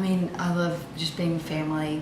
mean, I love just being family,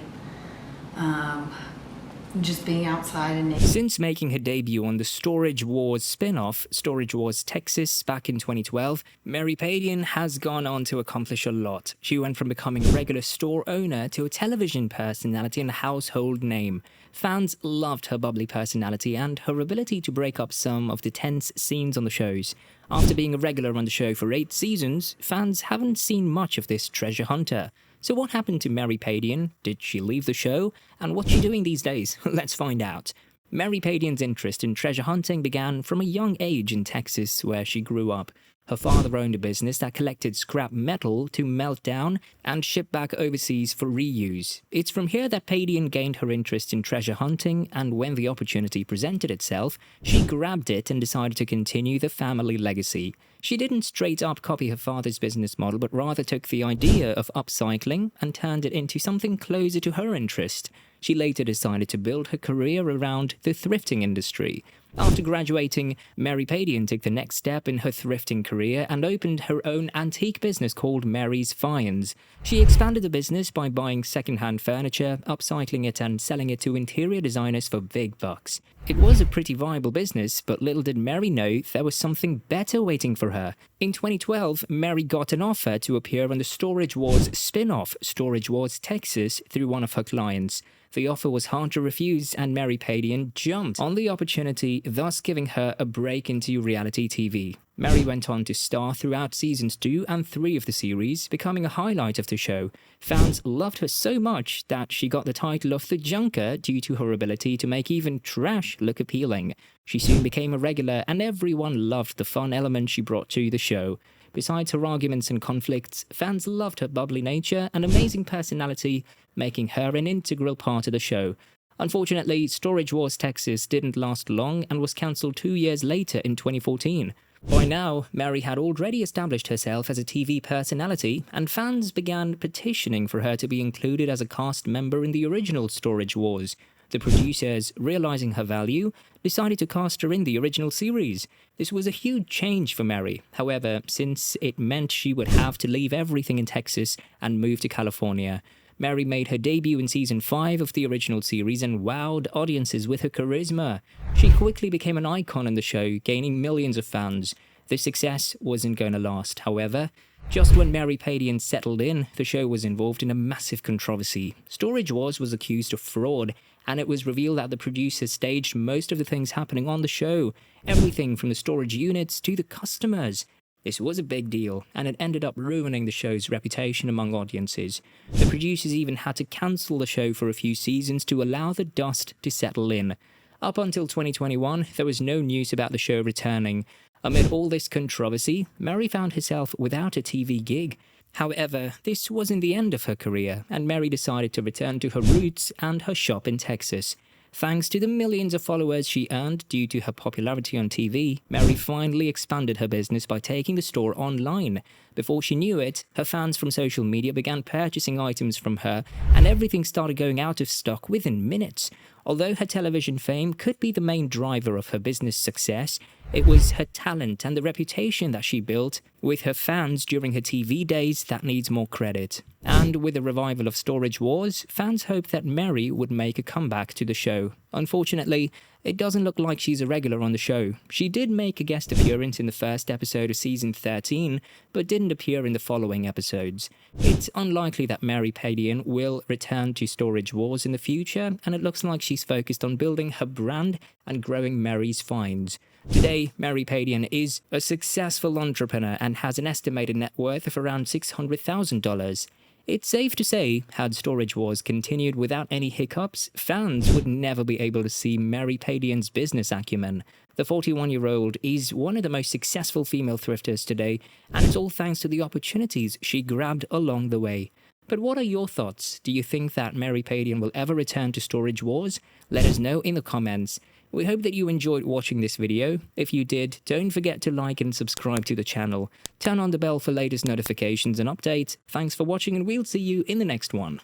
just being outside and nature. Since making her debut on the Storage Wars spin-off, Storage Wars Texas, back in 2012, Mary Padian has gone on to accomplish a lot. She went from becoming a regular store owner to a television personality and a household name. Fans loved her bubbly personality and her ability to break up some of the tense scenes on the shows. After being a regular on the show for 8 seasons, fans haven't seen much of this treasure hunter. So what happened to Mary Padian? Did she leave the show? And what's she doing these days? Let's find out. Mary Padian's interest in treasure hunting began from a young age in Texas, where she grew up. Her father owned a business that collected scrap metal to melt down and ship back overseas for reuse. It's from here that Padian gained her interest in treasure hunting, and when the opportunity presented itself, she grabbed it and decided to continue the family legacy. She didn't straight up copy her father's business model, but rather took the idea of upcycling and turned it into something closer to her interest. She later decided to build her career around the thrifting industry. After graduating, Mary Padian took the next step in her thrifting career and opened her own antique business called Mary's Finds. She expanded the business by buying second-hand furniture, upcycling it and selling it to interior designers for big bucks. It was a pretty viable business, but little did Mary know there was something better waiting for her. In 2012, Mary got an offer to appear on the Storage Wars spin-off, Storage Wars Texas, through one of her clients. The offer was hard to refuse, and Mary Padian jumped on the opportunity, thus giving her a break into reality TV. Mary went on to star throughout seasons 2 and 3 of the series, becoming a highlight of the show. Fans loved her so much that she got the title of the Junker due to her ability to make even trash look appealing. She soon became a regular, and everyone loved the fun element she brought to the show. Besides her arguments and conflicts, fans loved her bubbly nature and amazing personality, making her an integral part of the show. Unfortunately, Storage Wars Texas didn't last long and was cancelled 2 years later in 2014. By now, Mary had already established herself as a TV personality, and fans began petitioning for her to be included as a cast member in the original Storage Wars. The producers, realizing her value, decided to cast her in the original series. This was a huge change for Mary, however, since it meant she would have to leave everything in Texas and move to California. Mary made her debut in season 5 of the original series and wowed audiences with her charisma. She quickly became an icon in the show, gaining millions of fans. This success wasn't going to last, however. Just when Mary Padian settled in, the show was involved in a massive controversy. Storage Wars was accused of fraud, and it was revealed that the producers staged most of the things happening on the show, everything from the storage units to the customers. This was a big deal, and it ended up ruining the show's reputation among audiences. The producers even had to cancel the show for a few seasons to allow the dust to settle in. Up until 2021, there was no news about the show returning. Amid all this controversy, Mary found herself without a TV gig. However, this wasn't the end of her career, and Mary decided to return to her roots and her shop in Texas. Thanks to the millions of followers she earned due to her popularity on TV, Mary finally expanded her business by taking the store online. Before she knew it, her fans from social media began purchasing items from her, and everything started going out of stock within minutes. Although her television fame could be the main driver of her business success, it was her talent and the reputation that she built with her fans during her TV days that needs more credit. And with the revival of Storage Wars, fans hoped that Mary would make a comeback to the show. Unfortunately, it doesn't look like she's a regular on the show. She did make a guest appearance in the first episode of season 13, but didn't appear in the following episodes. It's unlikely that Mary Padian will return to Storage Wars in the future, and it looks like she's focused on building her brand and growing Mary's Finds. Today, Mary Padian is a successful entrepreneur and has an estimated net worth of around $600,000. It's safe to say, had Storage Wars continued without any hiccups, fans would never be able to see Mary Padian's business acumen. The 41-year-old is one of the most successful female thrifters today, and it's all thanks to the opportunities she grabbed along the way. But what are your thoughts? Do you think that Mary Padian will ever return to Storage Wars? Let us know in the comments. We hope that you enjoyed watching this video. If you did, don't forget to like and subscribe to the channel. Turn on the bell for latest notifications and updates. Thanks for watching, and we'll see you in the next one.